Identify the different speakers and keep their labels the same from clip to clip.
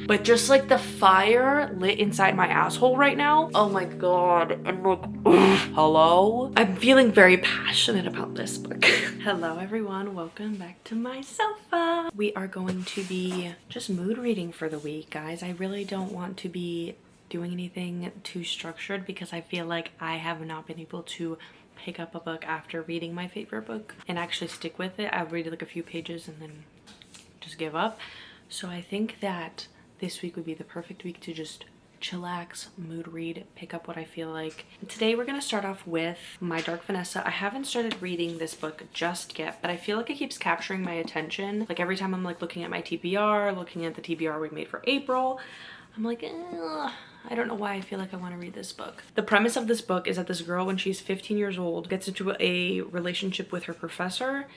Speaker 1: But just like the fire lit inside my asshole right now. Oh my god. And like, hello? I'm feeling very passionate about this book. Hello everyone, welcome back to my sofa. We are going to be just mood reading for the week, guys. I really don't want to be doing anything too structured because I feel like I have not been able to pick up a book after reading my favorite book and actually stick with it. I'll read like a few pages and then just give up. So I think that this week would be the perfect week to just chillax, mood read, pick up what I feel like. Today we're gonna start off with My Dark Vanessa. I haven't started reading this book just yet, but I feel like it keeps capturing my attention. Like every time I'm like looking at my TBR, looking at the TBR we made for April, I'm like, I don't know why I feel like I want to read this book. The premise of this book is that this girl, when she's 15 years old, gets into a relationship with her professor,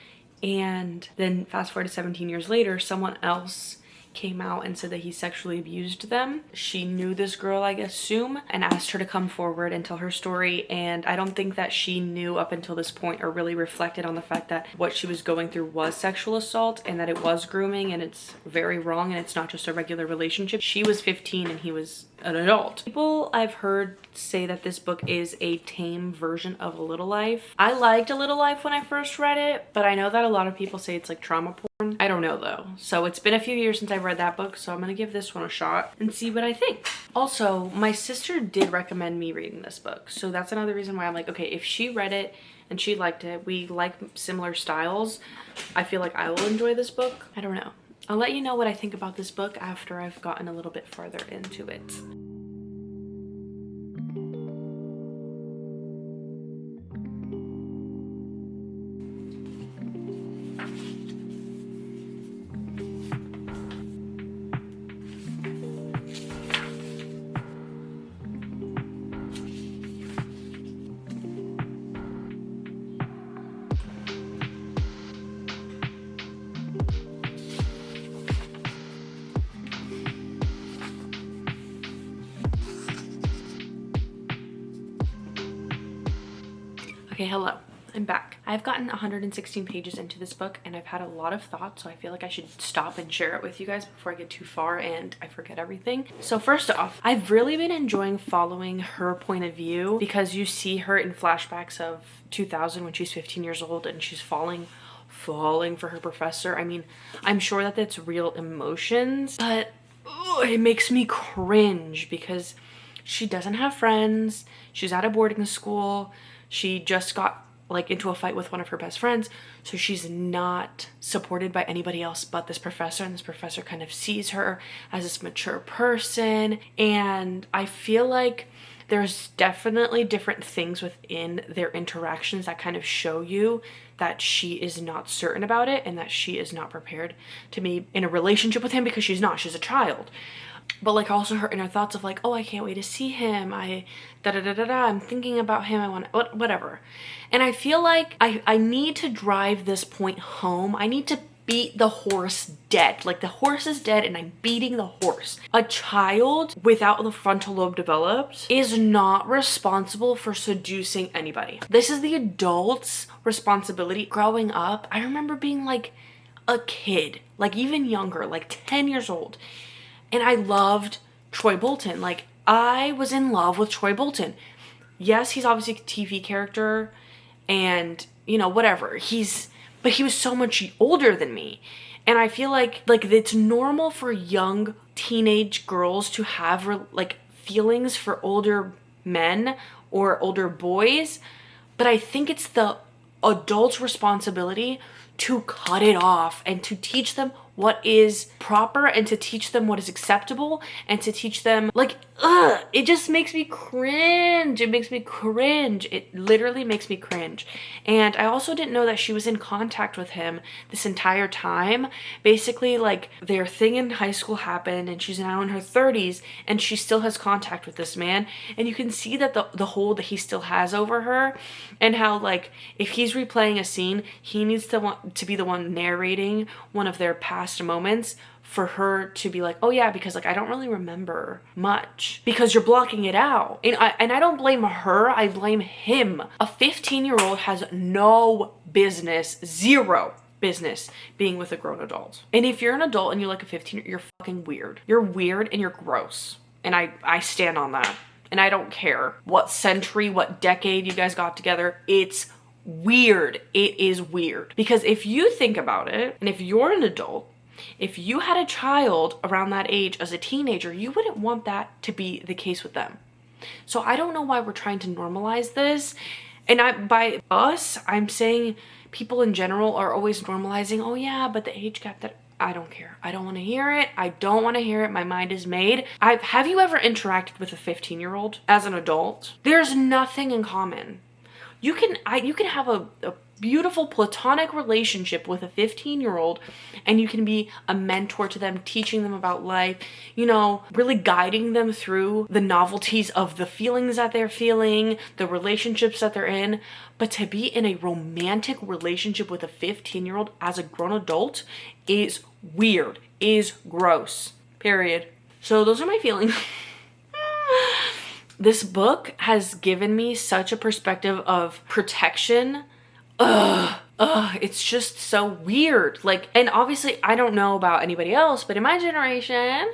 Speaker 1: and then fast forward to 17 years later, someone else came out and said that he sexually abused them. She knew this girl, I assume, and asked her to come forward and tell her story. And I don't think that she knew up until this point or really reflected on the fact that what she was going through was sexual assault and that it was grooming and it's very wrong and it's not just a regular relationship. She was 15 and he was an adult. People I've heard say that this book is a tame version of A Little Life. I liked A Little Life when I first read it, but I know that a lot of people say it's like trauma porn. I don't know though. So it's been a few years since I've read that book, so I'm gonna give this one a shot and see what I think. Also, my sister did recommend me reading this book, so that's another reason why I'm like, okay, if she read it and she liked it, we like similar styles, I feel like I will enjoy this book. I don't know. I'll let you know what I think about this book after I've gotten a little bit farther into it. Okay, hello. I'm back. I've gotten 116 pages into this book and I've had a lot of thoughts, so I feel like I should stop and share it with you guys before I get too far and I forget everything. So first off, I've really been enjoying following her point of view because you see her in flashbacks of 2000 when she's 15 years old and she's falling for her professor. I mean, I'm sure that that's real emotions, but it makes me cringe because she doesn't have friends. She's at a boarding school. She just got like into a fight with one of her best friends, so she's not supported by anybody else but this professor, and this professor kind of sees her as this mature person. And I feel like there's definitely different things within their interactions that kind of show you that she is not certain about it and that she is not prepared to be in a relationship with him because she's a child. But like also her inner thoughts of like, oh, I can't wait to see him, I'm thinking about him, I want whatever. And I feel like I need to drive this point home. I need to beat the horse dead. Like the horse is dead and I'm beating the horse. A child without the frontal lobe developed is not responsible for seducing anybody. This is the adult's responsibility. Growing up, I remember being like a kid, like even younger, like 10 years old. And I loved Troy Bolton. Like, I was in love with Troy Bolton. Yes, he's obviously a TV character and, you know, whatever. But he was so much older than me. And I feel like it's normal for young teenage girls to have, like, feelings for older men or older boys. But I think it's the adult's responsibility to cut it off and to teach them what is proper and to teach them what is acceptable and to teach them like, it just makes me cringe. It makes me cringe. It literally makes me cringe. And I also didn't know that she was in contact with him this entire time. Basically, like, their thing in high school happened and she's now in her 30s and she still has contact with this man. And you can see that the hold that he still has over her, and how, like, if he's replaying a scene, he needs to want to be the one narrating one of their past moments for her to be like, oh yeah, because like I don't really remember much, because you're blocking it out. And I don't blame her, I blame him. A 15-year-old has no business, zero business being with a grown adult. And if you're an adult and you like a 15, you're fucking weird. You're weird and you're gross. And I stand on that. And I don't care what century, what decade you guys got together. It's weird. It is weird. Because if you think about it, and if you're an adult, if you had a child around that age as a teenager, you wouldn't want that to be the case with them. So I don't know why we're trying to normalize this. And by us, I'm saying people in general are always normalizing, oh yeah, but the age gap, that I don't care. I don't want to hear it. I don't want to hear it. My mind is made. Have you ever interacted with a 15-year-old as an adult? There's nothing in common. You can have a beautiful platonic relationship with a 15-year-old, and you can be a mentor to them, teaching them about life, you know, really guiding them through the novelties of the feelings that they're feeling, the relationships that they're in. But to be in a romantic relationship with a 15-year-old as a grown adult is weird, is gross, period. So those are my feelings. This book has given me such a perspective of protection. It's just so weird. Like, and obviously I don't know about anybody else, but in my generation,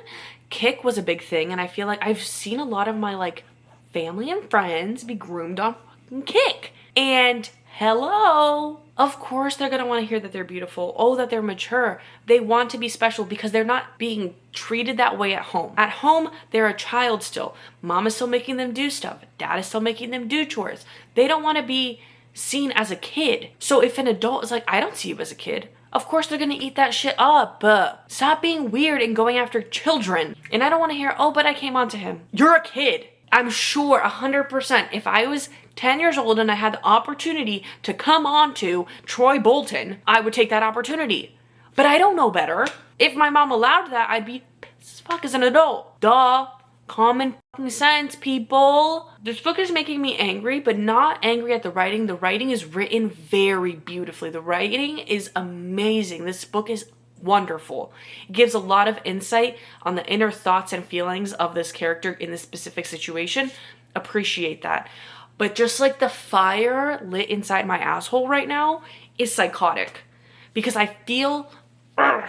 Speaker 1: kick was a big thing. And I feel like I've seen a lot of my like family and friends be groomed on fucking kick. And hello, of course they're gonna want to hear that they're beautiful. Oh, that they're mature. They want to be special because they're not being treated that way at home. At home, they're a child still. Mom is still making them do stuff. Dad is still making them do chores. They don't want to be seen as a kid. So if an adult is like, I don't see you as a kid, of course they're gonna eat that shit up. Stop being weird and going after children. And I don't want to hear, oh, but I came on to him. You're a kid. I'm sure 100% if I was 10 years old and I had the opportunity to come on to Troy Bolton, I would take that opportunity. But I don't know better. If my mom allowed that, I'd be pissed as fuck as an adult. Duh. Common fucking sense, people. This book is making me angry, but not angry at the writing. The writing is written very beautifully. The writing is amazing. This book is wonderful. It gives a lot of insight on the inner thoughts and feelings of this character in this specific situation. Appreciate that. But just like the fire lit inside my asshole right now is psychotic, because I feel a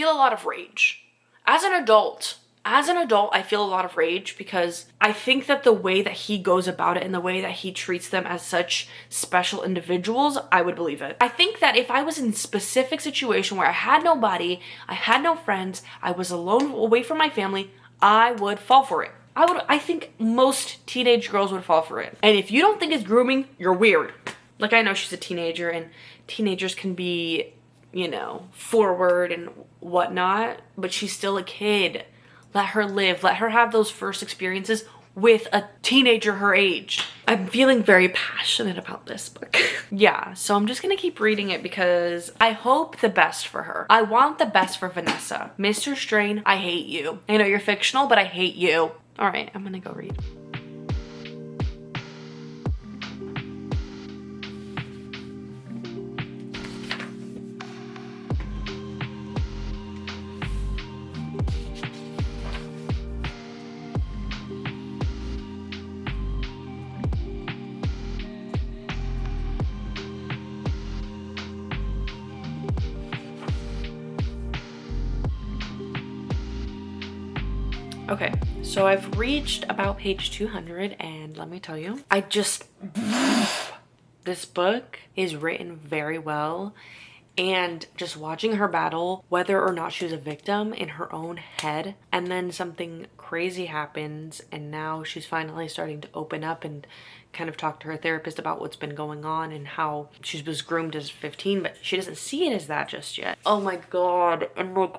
Speaker 1: lot of rage. As an adult, I feel a lot of rage because I think that the way that he goes about it and the way that he treats them as such special individuals, I would believe it. I think that if I was in a specific situation where I had nobody, I had no friends, I was alone away from my family, I would fall for it. I think most teenage girls would fall for it. And if you don't think it's grooming, you're weird. Like, I know she's a teenager and teenagers can be, you know, forward and whatnot, but she's still a kid. Let her live. Let her have those first experiences with a teenager her age. I'm feeling very passionate about this book. Yeah, so I'm just gonna keep reading it because I hope the best for her. I want the best for Vanessa. Mr. Strain, I hate you. I know you're fictional, but I hate you. All right, I'm gonna go read. Okay, so I've reached about page 200 and let me tell you, this book is written very well, and just watching her battle, whether or not she was a victim in her own head, and then something crazy happens and now she's finally starting to open up and kind of talk to her therapist about what's been going on and how she was groomed as 15, but she doesn't see it as that just yet. Oh my god. And like,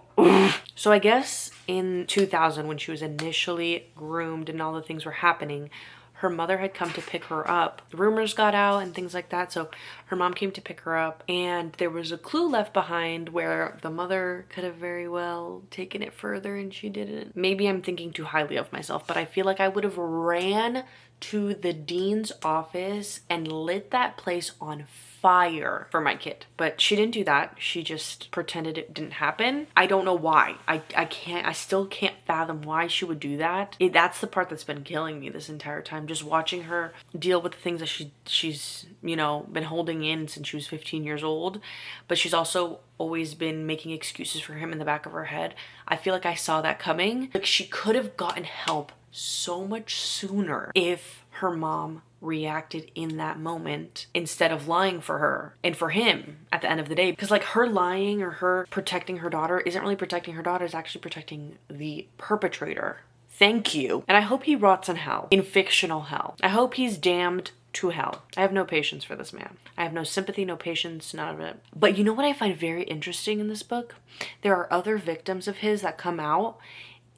Speaker 1: so I guess in 2000, when she was initially groomed and all the things were happening, her mother had come to pick her up. The rumors got out and things like that, so her mom came to pick her up, and there was a clue left behind where the mother could have very well taken it further and she didn't. Maybe I'm thinking too highly of myself, but I feel like I would have ran to the dean's office and lit that place on fire for my kid. But she didn't do that. She just pretended it didn't happen. I don't know why. I still can't fathom why she would do that. That's the part that's been killing me this entire time. Just watching her deal with the things that she's, you know, been holding in since she was 15 years old. But she's also always been making excuses for him in the back of her head. I feel like I saw that coming. Like, she could have gotten help so much sooner if her mom reacted in that moment instead of lying for her and for him at the end of the day. Because like, her lying or her protecting her daughter isn't really protecting her daughter, it's actually protecting the perpetrator. Thank you. And I hope he rots in hell, in fictional hell. I hope he's damned to hell. I have no patience for this man. I have no sympathy, no patience, none of it. But you know what I find very interesting in this book? There are other victims of his that come out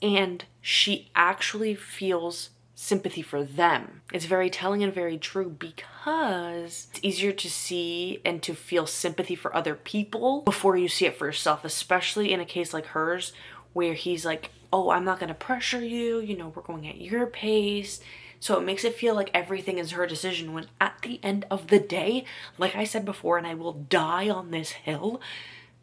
Speaker 1: and she actually feels sympathy for them. It's very telling and very true, because it's easier to see and to feel sympathy for other people before you see it for yourself, especially in a case like hers where he's like, oh, I'm not gonna pressure you, you know, we're going at your pace. So it makes it feel like everything is her decision, when at the end of the day, like I said before, and I will die on this hill,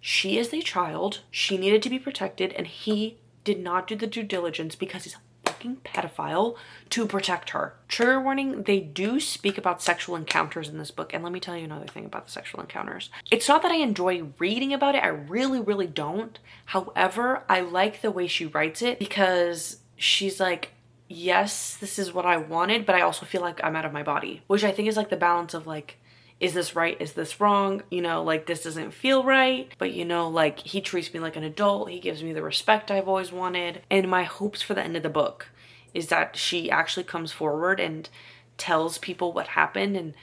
Speaker 1: she is a child, she needed to be protected, and he did not do the due diligence because he's a fucking pedophile to protect her. Trigger warning, they do speak about sexual encounters in this book, and let me tell you another thing about the sexual encounters. It's not that I enjoy reading about it, I really don't. However, I like the way she writes it, because she's like, yes, this is what I wanted, but I also feel like I'm out of my body, which I think is like the balance of like, is this right? Is this wrong? You know, like, this doesn't feel right, but you know, like, he treats me like an adult. He gives me the respect I've always wanted. And my hopes for the end of the book is that she actually comes forward and tells people what happened and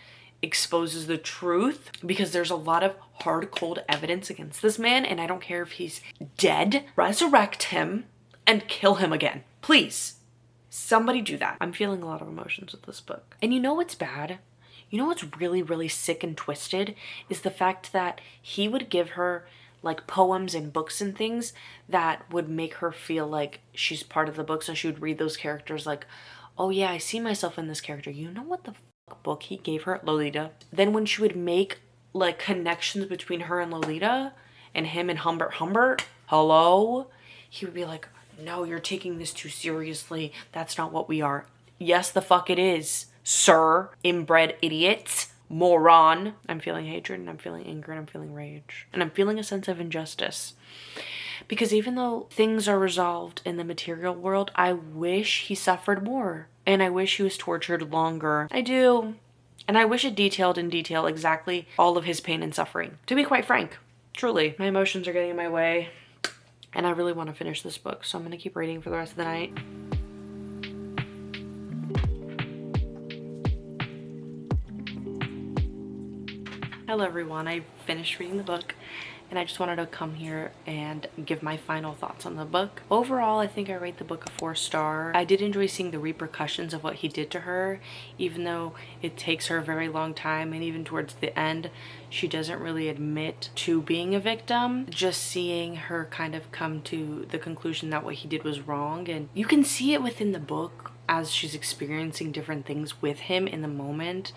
Speaker 1: exposes the truth, because there's a lot of hard, cold evidence against this man. And I don't care if he's dead, resurrect him and kill him again. Please, somebody do that. I'm feeling a lot of emotions with this book. And you know what's bad? You know what's really sick and twisted is the fact that he would give her like poems and books and things that would make her feel like she's part of the book. So she would read those characters like, oh yeah, I see myself in this character. You know what the fuck book he gave her? Lolita. Then when she would make like connections between her and Lolita and him and Humbert, hello? He would be like, no, you're taking this too seriously. That's not what we are. Yes, the fuck it is. Sir, inbred idiot, moron. I'm feeling hatred and I'm feeling anger and I'm feeling rage. And I'm feeling a sense of injustice. Because even though things are resolved in the material world, I wish he suffered more. And I wish he was tortured longer. I do. And I wish it detailed in detail exactly all of his pain and suffering. To be quite frank, truly. My emotions are getting in my way. And I really want to finish this book. So I'm going to keep reading for the rest of the night. Hello everyone, I finished reading the book and I just wanted to come here and give my final thoughts on the book. Overall, I think I rate the book a 4-star. I did enjoy seeing the repercussions of what he did to her, even though it takes her a very long time, and even towards the end, she doesn't really admit to being a victim. Just seeing her kind of come to the conclusion that what he did was wrong, and you can see it within the book as she's experiencing different things with him in the moment,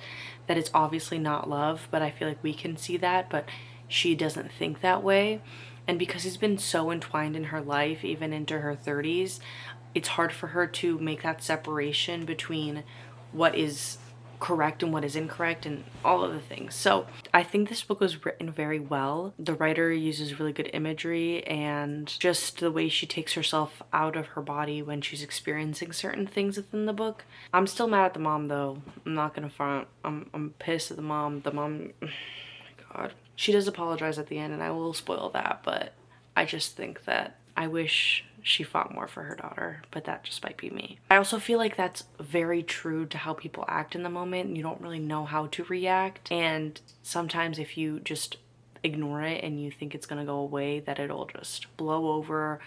Speaker 1: that it's obviously not love, but I feel like we can see that, but she doesn't think that way. And because he's been so entwined in her life, even into her 30s, it's hard for her to make that separation between what is correct and what is incorrect and all of the things. So I think this book was written very well. The writer uses really good imagery, and just the way she takes herself out of her body when she's experiencing certain things within the book. I'm still mad at the mom though. I'm not gonna front. I'm pissed at the mom. The mom, oh my god. She does apologize at the end, and I will spoil that, but I just think that I wish she fought more for her daughter, but that just might be me. I also feel like that's very true to how people act in the moment. You don't really know how to react, and sometimes if you just ignore it and you think it's gonna go away, that it'll just blow over,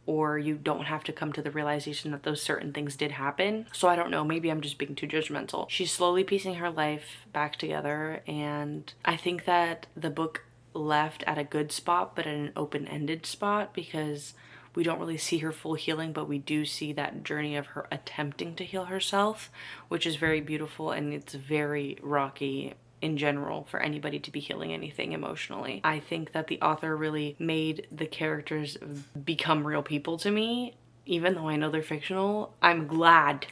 Speaker 1: or you don't have to come to the realization that those certain things did happen. So I don't know, maybe I'm just being too judgmental. She's slowly piecing her life back together, and I think that the book left at a good spot, but at an open-ended spot, because We don't really see her full healing, but we do see that journey of her attempting to heal herself, which is very beautiful, and it's very rocky in general for anybody to be healing anything emotionally. I think that the author really made the characters become real people to me, even though I know they're fictional. I'm glad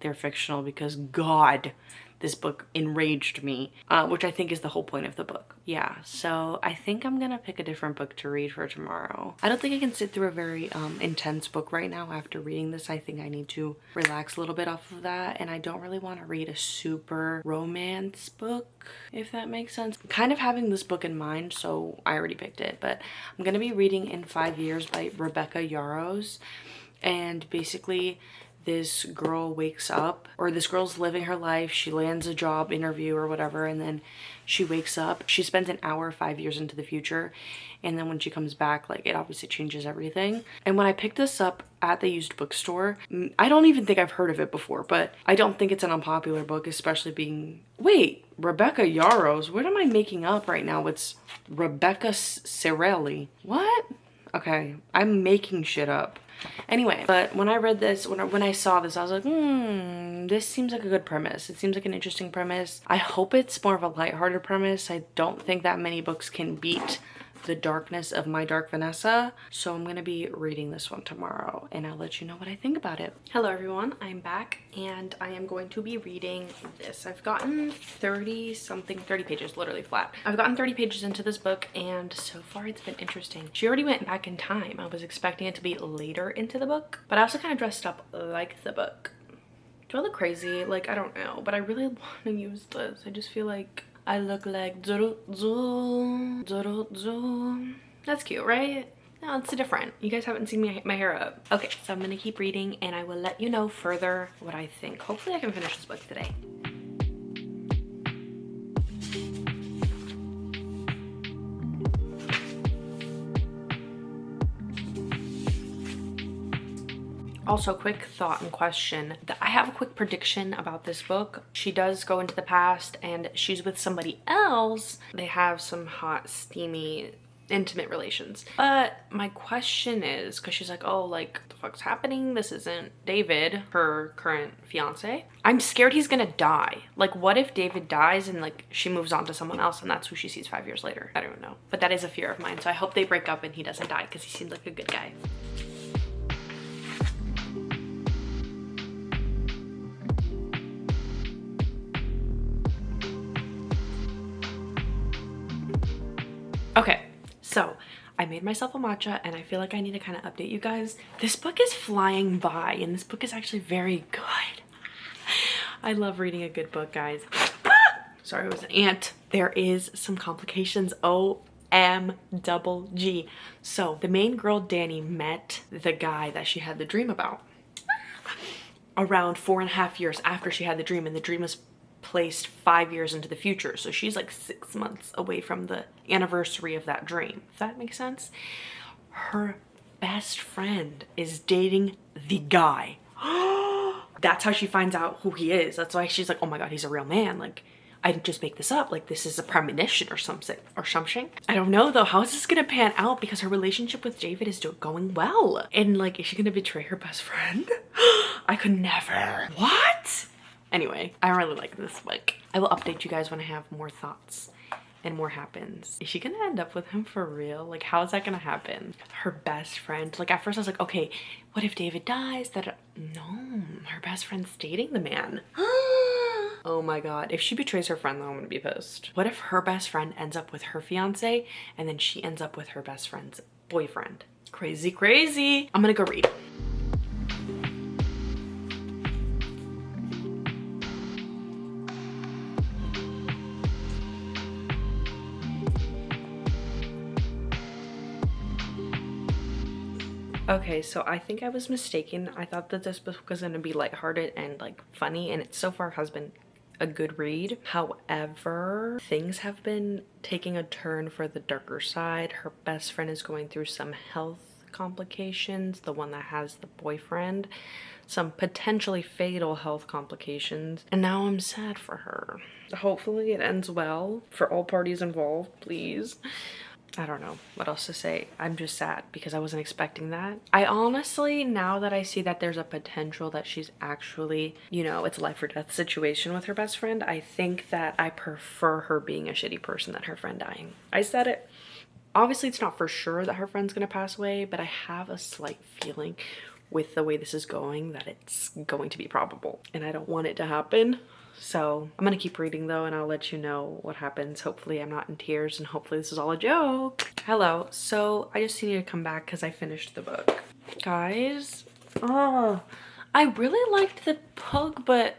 Speaker 1: they're fictional because God, this book enraged me, which I think is the whole point of the book. Yeah, so I think I'm gonna pick a different book to read for tomorrow. I don't think I can sit through a very intense book right now after reading this. I think I need to relax a little bit off of that, and I don't really want to read a super romance book, if that makes sense. I'm kind of having this book in mind, so I already picked it, but I'm gonna be reading In 5 Years by Rebecca Yarros, and basically this girl wakes up, or this girl's living her life, she lands a job interview or whatever, and then she wakes up, she spends an hour 5 years into the future, and then when she comes back, like, it obviously changes everything. And when I picked this up at the used bookstore, I don't even think I've heard of it before, but I don't think it's an unpopular book, especially being, wait, Rebecca Yarros, what am I making up right now? It's Rebecca Cirelli. What? Okay, I'm making shit up. Anyway, but when I read this, when I saw this, I was like, this seems like a good premise. It seems like an interesting premise. I hope it's more of a lighthearted premise. I don't think that many books can beat the darkness of My Dark Vanessa. So I'm gonna be reading this one tomorrow, and I'll let you know what I think about it. Hello everyone, I'm back, and I am going to be reading this. I've gotten 30 pages, literally flat. I've gotten 30 pages into this book, and so far it's been interesting. She already went back in time. I was expecting it to be later into the book, but I also kind of dressed up like the book. Do I look crazy? Like, I don't know, but I really want to use this. I just feel like I look like that's cute, right? No, it's different. You guys haven't seen my hair up. Okay, so I'm gonna keep reading, and I will let you know further what I think. Hopefully I can finish this book today. Also, quick thought and question. I have a quick prediction about this book. She does go into the past and she's with somebody else. They have some hot, steamy, intimate relations. But my question is, because she's like, oh, like, what the fuck's happening? This isn't David, her current fiance. I'm scared he's gonna die. Like, what if David dies and, like, she moves on to someone else and that's who she sees 5 years later? I don't know. But that is a fear of mine. So I hope they break up and he doesn't die, because he seems like a good guy. Okay, so I made myself a matcha, and I feel like I need to kind of update you guys. This book is flying by, and this book is actually very good. I love reading a good book, guys. Sorry, it was an ant. There is some complications. OMGG. So the main girl, Dani, met the guy that she had the dream about around 4.5 years after she had the dream, and the dream was placed 5 years into the future. So she's like 6 months away from the anniversary of that dream. If that makes sense. Her best friend is dating the guy. That's how she finds out who he is. That's why she's like, oh my God, he's a real man. Like, I didn't just make this up. Like, this is a premonition or something. I don't know though. How is this gonna pan out? Because her relationship with David is going well. And like, is she gonna betray her best friend? I could never. What? Anyway, I really like this book. I will update you guys when I have more thoughts and more happens. Is she gonna end up with him for real? Like, how is that gonna happen? Her best friend. Like, at first I was like, okay, what if David dies? No, her best friend's dating the man. Oh my God. If she betrays her friend though, I'm gonna be pissed. What if her best friend ends up with her fiance and then she ends up with her best friend's boyfriend? Crazy, crazy. I'm gonna go read. Okay, so I think I was mistaken. I thought that this book was gonna be lighthearted and like funny, and it so far has been a good read. However, things have been taking a turn for the darker side. Her best friend is going through some health complications, the one that has the boyfriend, some potentially fatal health complications, and now I'm sad for her. Hopefully it ends well for all parties involved, please. I don't know what else to say. I'm just sad because I wasn't expecting that. I honestly, now that I see that there's a potential that she's actually, you know, it's a life or death situation with her best friend, I think that I prefer her being a shitty person than her friend dying. I said it. Obviously, it's not for sure that her friend's gonna pass away, but I have a slight feeling with the way this is going that it's going to be probable, and I don't want it to happen. So I'm gonna keep reading though, and I'll let you know what happens. Hopefully I'm not in tears, and hopefully this is all a joke. Hello. So I just need to come back because I finished the book. Guys, oh, I really liked the book, but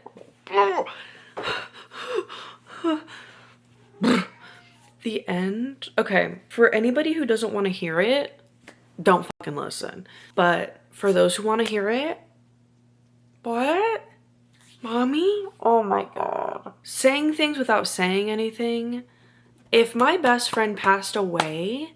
Speaker 1: the end. Okay, for anybody who doesn't want to hear it, don't fucking listen. But for those who want to hear it, what? Mommy? Oh my god. Saying things without saying anything. If my best friend passed away,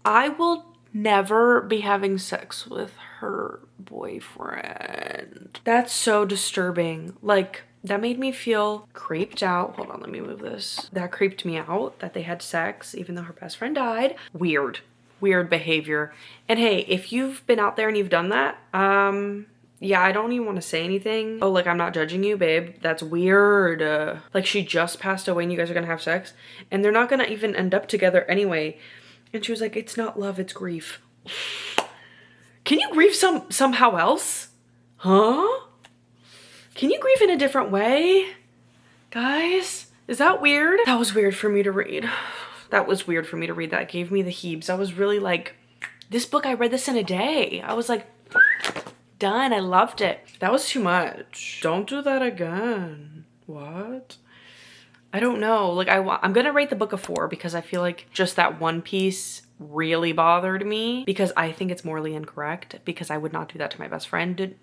Speaker 1: I will never be having sex with her boyfriend. That's so disturbing. Like, that made me feel creeped out. Hold on, let me move this. That creeped me out that they had sex even though her best friend died. Weird behavior. And hey, if you've been out there and you've done that, yeah, I don't even want to say anything. Oh, like, I'm not judging you, babe. That's weird. Like, she just passed away and you guys are gonna have sex and they're not gonna even end up together anyway. And she was like, it's not love, it's grief. Can you grieve somehow else? Huh? Can you grieve in a different way? Guys, is that weird? That was weird for me to read. That was weird for me to read. That gave me the heebs. I was really like, this book, I read this in a day. I was like, done. I loved it. That was too much. Don't do that again. What? I don't know. Like, I'm gonna rate the book a 4 because I feel like just that one piece really bothered me because I think it's morally incorrect because I would not do that to my best friend.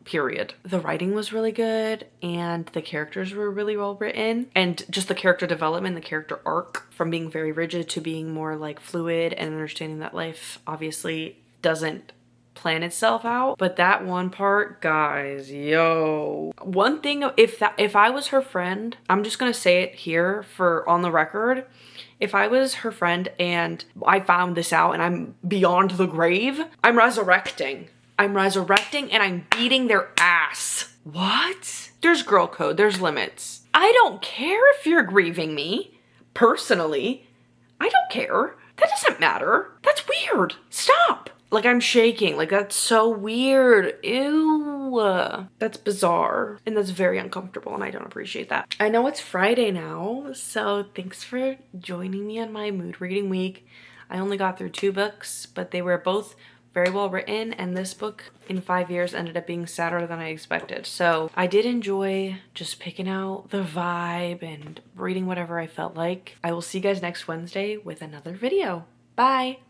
Speaker 1: Period. The writing was really good and the characters were really well written, and just the character development, the character arc from being very rigid to being more like fluid and understanding that life obviously doesn't plan itself out. But that one part, guys, yo. One thing, if I was her friend, I'm just gonna say it here for on the record. If I was her friend and I found this out and I'm beyond the grave, I'm resurrecting. I'm resurrecting and I'm beating their ass. What? There's girl code, there's limits. I don't care if you're grieving me. Personally, I don't care. That doesn't matter. That's weird. Stop. Like, I'm shaking. Like, that's so weird. Ew. That's bizarre. And that's very uncomfortable, and I don't appreciate that. I know it's Friday now, so thanks for joining me on my mood reading week. I only got through 2 books, but they were both very well written, and this book in 5 years ended up being sadder than I expected. So I did enjoy just picking out the vibe and reading whatever I felt like. I will see you guys next Wednesday with another video. Bye.